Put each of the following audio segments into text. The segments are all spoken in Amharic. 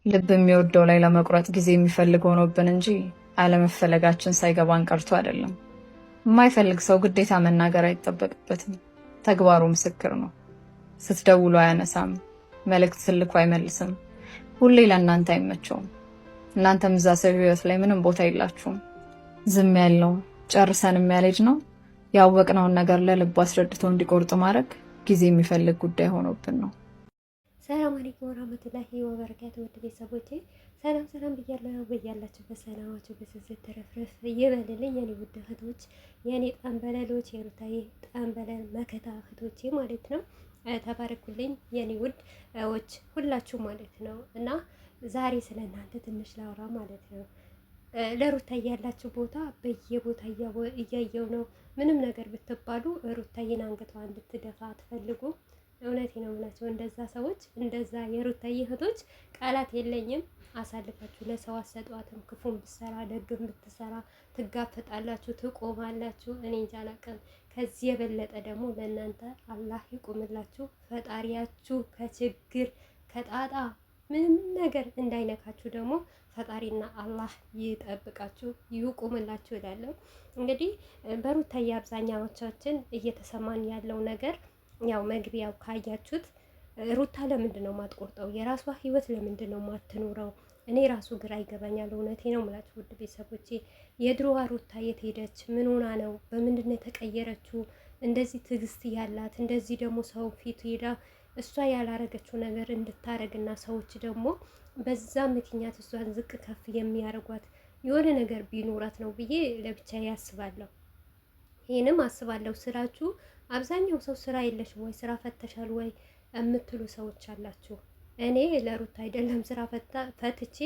ልብ የሚወደው ላይ ለመቁረጥ ጊዜ የሚፈልግ ሆኖብን እንጂ አለመፈለጋችን ሳይገባን ቀርቶ አይደለም። የማይፈልግ ሰው ግዴታ መናገር አይጠበቅበትም። ተግባሩ ምስክር ነው። ስትደውሉ አያነሳም፣ መልእክት ስልኩ አይመልስም። ሁሌ ለእናንተ አይመቸውም። እናንተም እዛ ሰው ህይወት ላይ ምንም ቦታ የላችሁም። ዝም ያለው ጨርሰን የሚያልጅ ነው። ያወቅነውን ነገር ለልቡ አስረድቶ እንዲቆርጥ ማድረግ ጊዜ የሚፈልግ ጉዳይ ሆኖብን ነው። ሰላም አለይኩም ወራህመቱላሂ ወበረካቱ። ውድ ቤተሰቦቼ ሰላም ብያለሁ። በያላችሁ በሰላማችሁ በስስት ተረፍረፍ ይበልልኝ የኔ ውድ እህቶች፣ የኔ ጠንበለሎች፣ የሩታዬ ጠንበለል መከታ እህቶቼ ማለት ነው። ተባረኩልኝ የኔ ውድዎች ሁላችሁ ማለት ነው። እና ዛሬ ስለ እናንተ ትንሽ ላውራ ማለት ነው። ለሩታዬ ያላችሁ ቦታ በየቦታ እያየው ነው። ምንም ነገር ብትባሉ ሩታዬን አንገቷ እንድትደፋ አትፈልጉ። እውነቴ ነው የምላቸው እንደዛ ሰዎች፣ እንደዛ የሩታዬ እህቶች ቃላት የለኝም። አሳልፋችሁ ለሰው አሰጧትም። ክፉን ብትሰራ ደግም ብትሰራ ትጋፈጣላችሁ፣ ትቆማላችሁ። እኔ እንጃ አላውቅም። ከዚህ የበለጠ ደግሞ ለእናንተ አላህ ይቁምላችሁ። ፈጣሪያችሁ ከችግር ከጣጣ ምንም ነገር እንዳይነካችሁ ደግሞ ፈጣሪና አላህ ይጠብቃችሁ፣ ይቁምላችሁ እላለሁ። እንግዲህ በሩታዬ አብዛኛዎቻችን እየተሰማን ያለው ነገር ያው መግቢያው ካያችሁት ሩታ ለምንድን ነው ማትቆርጠው? የራሷ ህይወት ለምንድን ነው ማትኖረው? እኔ ራሱ ግራ ይገባኛል። እውነቴ ነው የምላችሁ ውድ ቤተሰቦቼ። የድሮዋ ሩታ የት ሄደች? ምን ሆና ነው? በምንድን ነው የተቀየረችው? እንደዚህ ትዕግስት ያላት እንደዚህ ደግሞ ሰው ፊት ሄዳ እሷ ያላረገችው ነገር እንድታረግና ሰዎች ደግሞ በዛ ምክንያት እሷን ዝቅ ከፍ የሚያደርጓት የሆነ ነገር ቢኖራት ነው ብዬ ለብቻ ያስባለሁ። ይህንም አስባለሁ ስላችሁ አብዛኛው ሰው ስራ የለሽም ወይ ስራ ፈተሻል ወይ የምትሉ ሰዎች አላችሁ። እኔ ለሩታ አይደለም ስራ ፈትቼ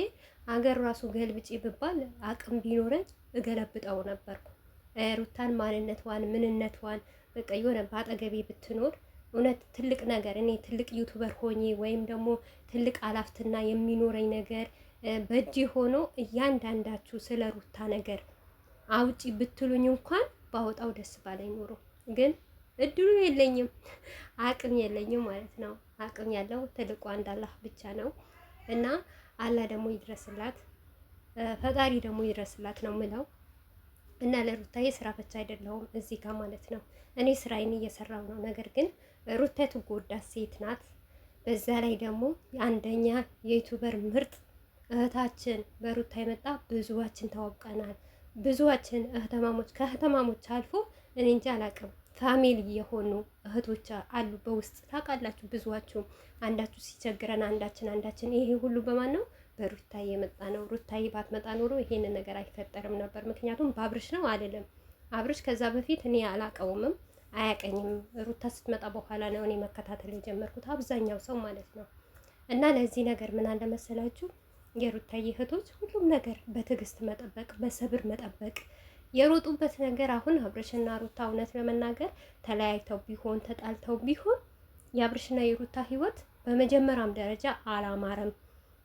አገር ራሱ ገልብጬ ብባል አቅም ቢኖረኝ እገለብጠው ነበርኩ። ሩታን ማንነቷን ምንነቷን በቃ የሆነ በአጠገቤ ብትኖር እውነት ትልቅ ነገር እኔ ትልቅ ዩቱበር ሆኜ ወይም ደግሞ ትልቅ አላፍትና የሚኖረኝ ነገር በእጅ ሆኖ እያንዳንዳችሁ ስለ ሩታ ነገር አውጪ ብትሉኝ እንኳን ባወጣው ደስ ባለኝ ኖሮ፣ ግን እድሉ የለኝም፣ አቅም የለኝም ማለት ነው። አቅም ያለው ትልቁ አንድ አላህ ብቻ ነው እና አላህ ደግሞ ይድረስላት፣ ፈጣሪ ደግሞ ይድረስላት ነው ምለው። እና ለሩታዬ ስራ ፈቻ አይደለሁም እዚህ ጋር ማለት ነው። እኔ ስራዬን እየሰራው ነው። ነገር ግን ሩታ ትጎዳ ሴት ናት። በዛ ላይ ደግሞ አንደኛ የዩቱበር ምርጥ እህታችን በሩታ የመጣ ብዙዋችን ተዋውቀናል። ብዙዋችን እህተማሞች ከእህተማሞች አልፎ እኔ እንጂ አላቅም ፋሚሊ የሆኑ እህቶች አሉ በውስጥ ታውቃላችሁ። ብዙዋችሁ አንዳችሁ ሲቸግረን አንዳችን ይሄ ሁሉ በማን ነው? በሩታዬ የመጣ ነው። ሩታዬ ባትመጣ ኖሮ ይሄንን ነገር አይፈጠርም ነበር። ምክንያቱም በአብርሽ ነው አይደለም። አብርሽ ከዛ በፊት እኔ አላቀውምም አያቀኝም። ሩታ ስትመጣ በኋላ ነው እኔ መከታተል የጀመርኩት አብዛኛው ሰው ማለት ነው። እና ለዚህ ነገር ምን አለ መሰላችሁ የሩታዬ እህቶች ሁሉም ነገር በትዕግስት መጠበቅ፣ በሰብር መጠበቅ። የሮጡበት ነገር አሁን አብርሽና ሩታ እውነት ለመናገር ተለያይተው ቢሆን ተጣልተው ቢሆን የአብርሽና የሩታ ህይወት በመጀመሪያም ደረጃ አላማረም።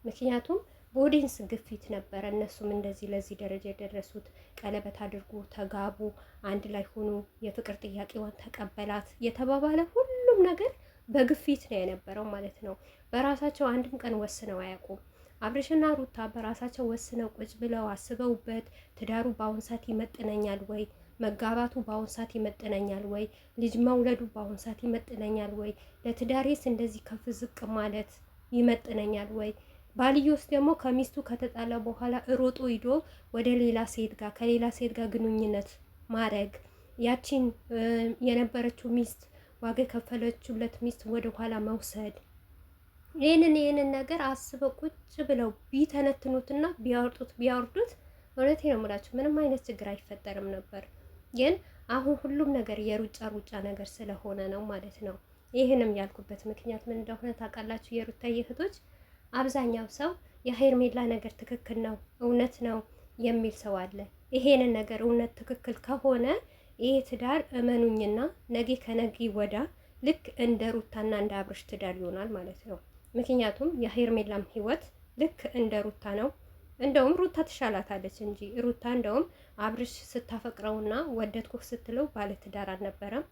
ምክንያቱም በኦዲየንስ ግፊት ነበረ እነሱም እንደዚህ ለዚህ ደረጃ የደረሱት። ቀለበት አድርጉ፣ ተጋቡ፣ አንድ ላይ ሆኑ፣ የፍቅር ጥያቄዋን ተቀበላት የተባባለ ሁሉም ነገር በግፊት ነው የነበረው ማለት ነው። በራሳቸው አንድም ቀን ወስነው አያውቁም። አብርሽና ሩታ በራሳቸው ወስነው ቁጭ ብለው አስበውበት ትዳሩ በአሁን ሰዓት ይመጥነኛል ወይ፣ መጋባቱ በአሁን ሰዓት ይመጥነኛል ወይ፣ ልጅ መውለዱ በአሁን ሰዓት ይመጥነኛል ወይ፣ ለትዳሬስ እንደዚህ ከፍ ዝቅ ማለት ይመጥነኛል ወይ፣ ባልዮስ ደግሞ ከሚስቱ ከተጣላ በኋላ ሮጦ ሂዶ ወደ ሌላ ሴት ጋር ከሌላ ሴት ጋር ግንኙነት ማድረግ፣ ያቺን የነበረችው ሚስት ዋጋ የከፈለችለት ሚስት ወደ ኋላ መውሰድ፣ ይህንን ነገር አስበው ቁጭ ብለው ቢተነትኑትና ቢያወርዱት እውነቴ ነው የምላችሁ ምንም አይነት ችግር አይፈጠርም ነበር። ግን አሁን ሁሉም ነገር የሩጫ ነገር ስለሆነ ነው ማለት ነው። ይህንም ያልኩበት ምክንያት ምን እንደሆነ ታውቃላችሁ? የሩታዬ እህቶች አብዛኛው ሰው የሄርሜላ ነገር ትክክል ነው እውነት ነው የሚል ሰው አለ። ይሄንን ነገር እውነት ትክክል ከሆነ ይሄ ትዳር እመኑኝና ነገ ከነገ ወዳ ልክ እንደ ሩታና እንደ አብርሽ ትዳር ይሆናል ማለት ነው። ምክንያቱም የሄርሜላም ህይወት ልክ እንደ ሩታ ነው። እንደውም ሩታ ትሻላታለች እንጂ ሩታ እንደውም አብርሽ ስታፈቅረውና ወደድኩህ ስትለው ባለትዳር አልነበረም።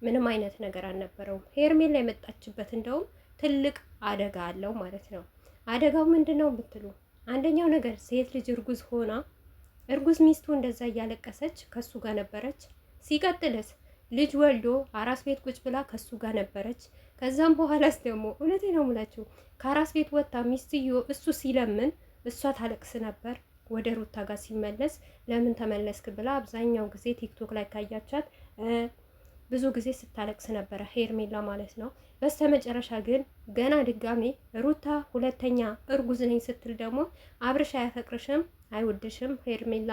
ምንም አይነት ነገር አልነበረውም። ሄርሜላ የመጣችበት እንደውም ትልቅ አደጋ አለው ማለት ነው። አደጋው ምንድነው ብትሉ፣ አንደኛው ነገር ሴት ልጅ እርጉዝ ሆና እርጉዝ ሚስቱ እንደዛ እያለቀሰች ከሱ ጋር ነበረች። ሲቀጥልስ ልጅ ወልዶ አራስ ቤት ቁጭ ብላ ከሱ ጋር ነበረች። ከዛም በኋላስ ደግሞ እውነቴ ነው የምላችሁ ከአራስ ቤት ወጣ ሚስትዮ እሱ ሲለምን እሷ ታለቅስ ነበር። ወደ ሩታ ጋር ሲመለስ ለምን ተመለስክ ብላ አብዛኛው ጊዜ ቲክቶክ ላይ ካያቻት ብዙ ጊዜ ስታለቅስ ነበረ ሄርሜላ ማለት ነው። በስተመጨረሻ ግን ገና ድጋሜ ሩታ ሁለተኛ እርጉዝ ነኝ ስትል ደግሞ አብርሽ አያፈቅርሽም፣ አይወድሽም፣ ሄርሜላ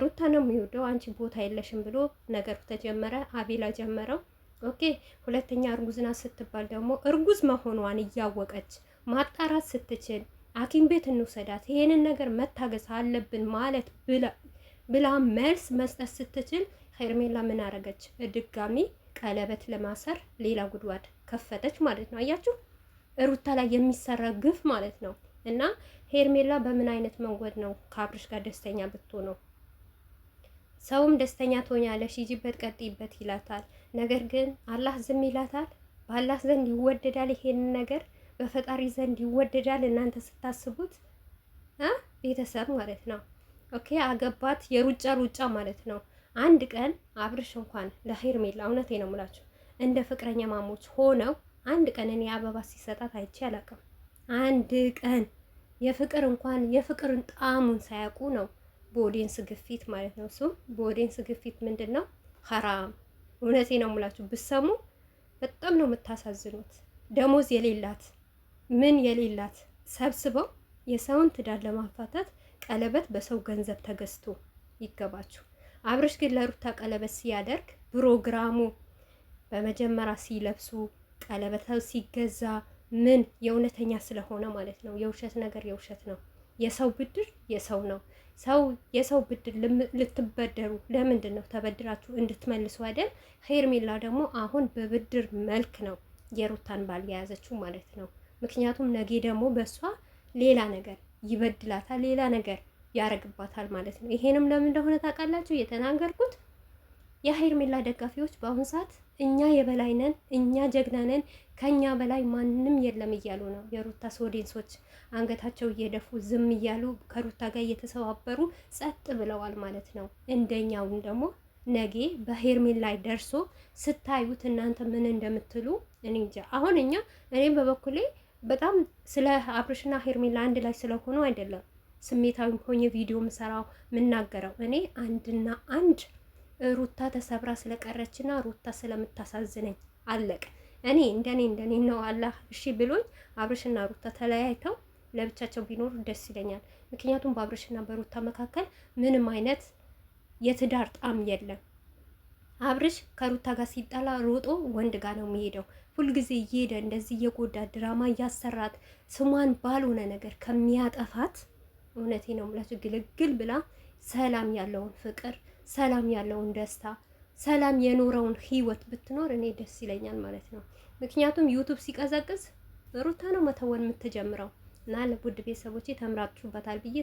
ሩታ ነው የሚወደው አንቺ ቦታ የለሽም ብሎ ነገሩ ተጀመረ። አቤላ ጀመረው። ኦኬ ሁለተኛ እርጉዝ ናት ስትባል ደግሞ እርጉዝ መሆኗን እያወቀች ማጣራት ስትችል ሐኪም ቤት እንውሰዳት ይሄንን ነገር መታገስ አለብን ማለት ብላ መልስ መስጠት ስትችል ሄርሜላ ምን አረገች? ድጋሚ ቀለበት ለማሰር ሌላ ጉድጓድ ከፈተች ማለት ነው። አያችሁ ሩታ ላይ የሚሰራ ግፍ ማለት ነው። እና ሄርሜላ በምን አይነት መንገድ ነው ከአብርሽ ጋር ደስተኛ ብትሆነው? ሰውም ደስተኛ ትሆኛለሽ ሂጂበት ቀጥይበት ይላታል። ነገር ግን አላህ ዝም ይላታል። በአላህ ዘንድ ይወደዳል ይሄንን ነገር በፈጣሪ ዘንድ ይወደዳል። እናንተ ስታስቡት ቤተሰብ ማለት ነው። ኦኬ አገባት የሩጫ ማለት ነው። አንድ ቀን አብርሽ እንኳን ለሄርሜላ እውነቴ ነው የምላችሁ እንደ ፍቅረኛ ማሞች ሆነው አንድ ቀን እኔ አበባ ሲሰጣት አይቼ አላውቅም። አንድ ቀን የፍቅር እንኳን የፍቅርን ጣዕሙን ሳያውቁ ነው በኦዲየንስ ግፊት ማለት ነው። እሱም በኦዲየንስ ግፊት ምንድን ነው ሐራም። እውነቴ ነው የምላችሁ ብሰሙ በጣም ነው የምታሳዝኑት። ደሞዝ የሌላት ምን የሌላት ሰብስበው የሰውን ትዳር ለማፋታት ቀለበት በሰው ገንዘብ ተገዝቶ ይገባችሁ። አብርሽ ግን ለሩታ ቀለበት ሲያደርግ ፕሮግራሙ በመጀመሪያ ሲለብሱ ቀለበት ሲገዛ ምን የእውነተኛ ስለሆነ ማለት ነው። የውሸት ነገር የውሸት ነው። የሰው ብድር የሰው ነው። የሰው ብድር ልትበደሩ ለምንድን ነው? ተበድራችሁ እንድትመልሱ አይደል? ሄርሜላ ደግሞ አሁን በብድር መልክ ነው የሩታን ባል የያዘችው ማለት ነው። ምክንያቱም ነገ ደግሞ በእሷ ሌላ ነገር ይበድላታል፣ ሌላ ነገር ያረግባታል ማለት ነው። ይሄንም ለምን እንደሆነ ታውቃላችሁ? የተናገርኩት የሄርሜላ ደጋፊዎች በአሁኑ ሰዓት እኛ የበላይ ነን፣ እኛ ጀግና ነን፣ ከኛ በላይ ማንም የለም እያሉ ነው። የሩታ ኦዲየንሶች አንገታቸው እየደፉ ዝም እያሉ ከሩታ ጋር እየተሰባበሩ ጸጥ ብለዋል ማለት ነው። እንደኛውን ደግሞ ነገ በሄርሜላ ላይ ደርሶ ስታዩት እናንተ ምን እንደምትሉ እኔ እንጃ። አሁን እኔም በበኩሌ በጣም ስለ አብርሽና ሄርሜላ አንድ ላይ ስለሆኑ አይደለም ስሜታዊ ሆኜ ቪዲዮ ምሰራው ምናገረው። እኔ አንድና አንድ ሩታ ተሰብራ ስለቀረችና ሩታ ስለምታሳዝነኝ አለቀ። እኔ እንደኔ ነው። አላህ እሺ ብሎኝ አብርሽና ሩታ ተለያይተው ለብቻቸው ቢኖሩ ደስ ይለኛል። ምክንያቱም በአብርሽና በሩታ መካከል ምንም አይነት የትዳር ጣም የለም። አብርሽ ከሩታ ጋር ሲጣላ ሮጦ ወንድ ጋር ነው የሚሄደው። ሁልጊዜ እየሄደ እንደዚህ እየጎዳ ድራማ እያሰራት ስሟን ባልሆነ ነገር ከሚያጠፋት እውነቴ ነው የምላችሁ ግልግል ብላ ሰላም ያለውን ፍቅር፣ ሰላም ያለውን ደስታ፣ ሰላም የኖረውን ህይወት ብትኖር እኔ ደስ ይለኛል ማለት ነው። ምክንያቱም ዩቱብ ሲቀዘቅዝ ሩታ ነው መተወን የምትጀምረው እና ለውድ ቤተሰቦቼ ተምራችሁበታል ብዬ